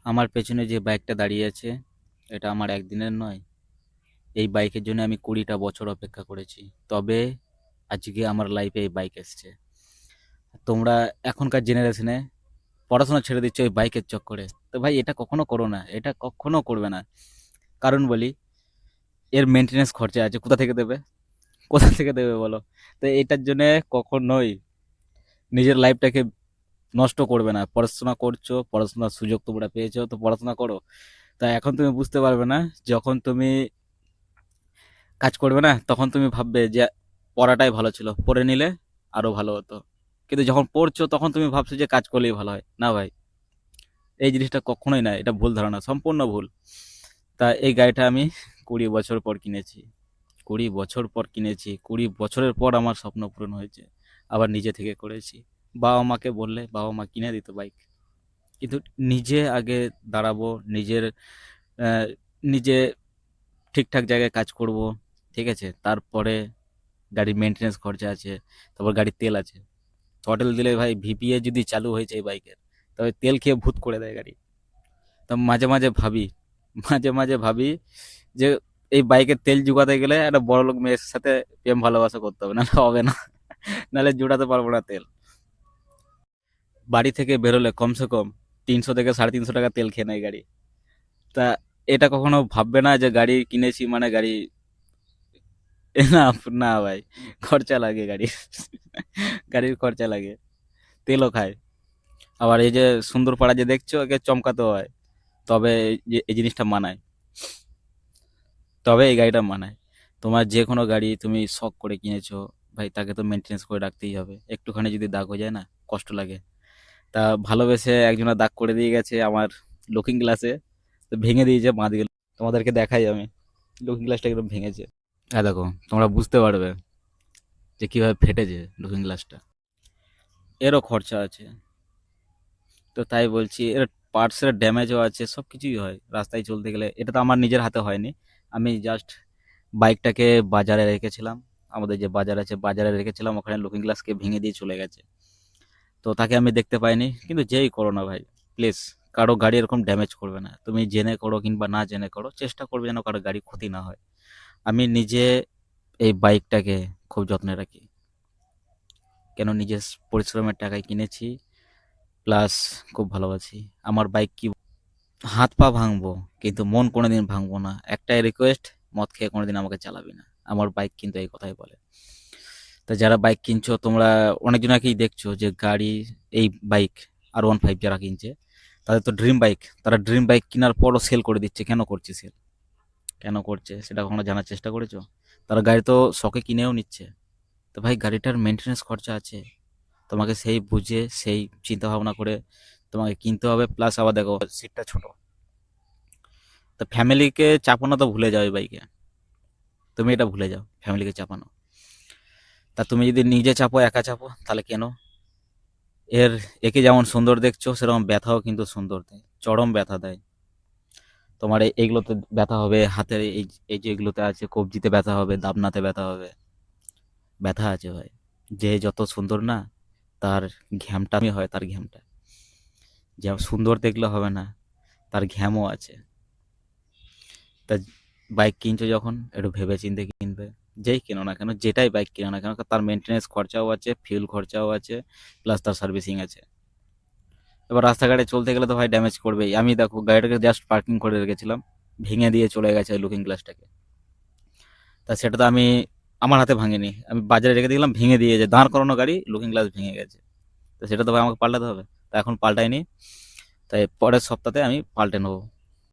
আমার পেছনে যে বাইকটা দাঁড়িয়ে আছে, এটা আমার একদিনের নয়। এই বাইকের জন্য আমি 20টা বছর অপেক্ষা করেছি। তবে আজকে আমার লাইফে এই বাইক এসছে। তোমরা এখনকার জেনারেশনে পড়াশোনা ছেড়ে দিচ্ছ ওই বাইকের চক্করে। তো ভাই, এটা কখনো করো না, এটা কখনো করবে না। কারণ বলি, এর মেনটেনেন্স খরচা আছে, কোথা থেকে দেবে? কোথা থেকে দেবে বলো? তো এটার জন্য কখনোই নিজের লাইফটাকে নষ্ট করবে না। পড়াশোনা করছো, পড়াশোনার সুযোগ তোমরা পেয়েছো, তো পড়াশোনা করো। তা এখন তুমি বুঝতে পারবে না, যখন তুমি কাজ করবে না তখন তুমি ভাববে যে পড়াটাই ভালো ছিল, পড়ে নিলে আরো ভালো হতো। কিন্তু যখন পড়ছো তখন তুমি ভাবছো যে কাজ করলেই ভালো হয়। না ভাই, এই জিনিসটা কখনোই না, এটা ভুল ধারণা, সম্পূর্ণ ভুল। তা এই গাড়িটা আমি 20 বছর পর কিনেছি। 20 বছর পর কিনেছি, 20 বছরের পর আমার স্বপ্ন পূরণ হয়েছে। আবার নিজে থেকে করেছি। বাবা মাকে বললে বাবা মা কিনে দিত বাইক, কিন্তু নিজে আগে দাঁড়াবো, নিজের আহ, নিজে ঠিকঠাক জায়গায় কাজ করব, ঠিক আছে? তারপরে গাড়ির মেনটেনেন্স খরচা আছে, তারপর গাড়ির তেল আছে। থ্রটেল দিলে ভাই, ভিপিএ যদি চালু হয়েছে এই বাইকের, তবে তেল খেয়ে ভূত করে দেয় গাড়ি। তো মাঝে মাঝে ভাবি, মাঝে মাঝে ভাবি যে এই বাইকের তেল জুগাতে গেলে একটা বড়লোক মেয়ের সাথে প্রেম ভালোবাসা করতে হবে, নাহলে হবে না। নাহলে জোড়াতে পারবো না তেল। বাড়ি থেকে বেরোলে কমসে কম 300 থেকে 350 টাকা তেল খেয়ে নেয় গাড়ি। তা এটা কখনো ভাববে না যে গাড়ি কিনেছি মানে গাড়ি না। না ভাই, খরচা লাগে গাড়ির। গাড়ির খরচা লাগে, তেলও খায়। আবার এই যে সুন্দর পাড়া যে দেখছো, একে চমকাতে হয়। তবে এই জিনিসটা মানায়, তবে এই গাড়িটা মানায়। তোমার যে কোনো গাড়ি তুমি শখ করে কিনেছো, ভাই তাকে তো মেনটেনেন্স করে রাখতেই হবে। একটুখানি যদি দাগ হয়ে যায় না, কষ্ট লাগে। তা ভালোবেসে একজনের দাগ করে দিয়ে গেছে আমার লুকিং গ্লাসে, তো ভেঙে দিয়েছে বাঁ দিকে। তোমাদেরকে দেখাই আমি, লুকিং গ্লাসটা একদম ভেঙেছে। হ্যাঁ দেখো, তোমরা বুঝতে পারবে যে কিভাবে ফেটেছে লুকিং গ্লাসটা। এরও খরচা আছে। তো তাই বলছি, এর পার্টসের ড্যামেজও আছে, সব কিছুই হয় রাস্তায় চলতে গেলে। এটা তো আমার নিজের হাতে হয়নি। আমি জাস্ট বাইকটাকে বাজারে রেখেছিলাম, আমাদের যে বাজার আছে বাজারে রেখেছিলাম, ওখানে লুকিং গ্লাসকে ভেঙে দিয়ে চলে গেছে। তো তাকে আমি দেখতে পাইনি। কিন্তু যেই করো না ভাই, প্লিজ কারো গাড়ি এরকম ড্যামেজ করবে না। তুমি জেনে করো কিংবা না জেনে করো, চেষ্টা করবে যেন কারো গাড়ি ক্ষতি না হয়। আমি নিজে এই বাইকটাকে খুব যত্নে রাখি, কেন নিজের পরিশ্রমের টাকায় কিনেছি, প্লাস খুব ভালোবাসি আমার বাইক। কি হাত পা ভাঙবো, কিন্তু মন কোনোদিন ভাঙবো না। একটাই রিকোয়েস্ট, মদ খেয়ে কোনোদিন আমাকে চালাবি না। আমার বাইক কিন্তু এই কথাই বলে। তা যারা বাইক কিনছো তোমরা, অনেকজনকেই দেখছো যে গাড়ি, এই বাইক R15 যারা কিনছে, তাদের তো ড্রিম বাইক, তারা ড্রিম বাইক কেনার পরও সেল করে দিচ্ছে। কেন করছে সেল, কেন করছে সেটা কখনো জানার চেষ্টা করেছো? তারা গাড়ি তো শখে কিনেও নিচ্ছে। তো ভাই, গাড়িটার মেনটেনেন্স খরচা আছে, তোমাকে সেই বুঝে সেই চিন্তা ভাবনা করে তোমাকে কিনতে হবে। প্লাস আবার দেখো, সিটটা ছোট, তো ফ্যামিলিকে চাপানো তো ভুলে যাও এই বাইকে। তুমি এটা ভুলে যাও, ফ্যামিলিকে চাপানো। তা তুমি যদি নিজে চাপো, একা চাপো, তাহলে কেন? এর একে যেমন সুন্দর দেখছো, সেরকম ব্যথাও কিন্তু সুন্দর দেয়, চরম ব্যথা দেয়। তোমার এইগুলোতে ব্যথা হবে, হাতের এই এই যে এগুলোতে আছে, কবজিতে ব্যথা হবে, দাবনাতে ব্যথা হবে। ব্যথা আছে ভাই। যে যত সুন্দর না, তার ঘ্যামটা হয়, তার ঘ্যামটা যে সুন্দর দেখলে হবে না, তার ঘ্যামও আছে। তা বাইক কিনছো যখন, একটু ভেবে চিন্তে কিনবে। যেই কিনো না কেন, যেটাই বাইক কিনো না কেন, তার মেনটেনেন্স খরচাও আছে, ফিউল খরচাও আছে, প্লাস তার সার্ভিসিং আছে। এবার রাস্তাঘাটে চলতে গেলে তো ভাই ড্যামেজ করবেই। আমি দেখো গাড়িটাকে জাস্ট পার্কিং করে রেখেছিলাম, ভেঙে দিয়ে চলে গেছে লুকিং গ্লাসটাকে। তা সেটা তো আমি আমার হাতে ভাঙিনি, আমি বাজারে রেখে দিলাম, ভেঙে দিয়ে যে দাঁড় করানো গাড়ি লুকিং গ্লাস ভেঙে গেছে। তো সেটা তো ভাই আমাকে পাল্টাতে হবে। তা এখন পাল্টাইনি, তাই পরের সপ্তাহে আমি পাল্টে নেবো।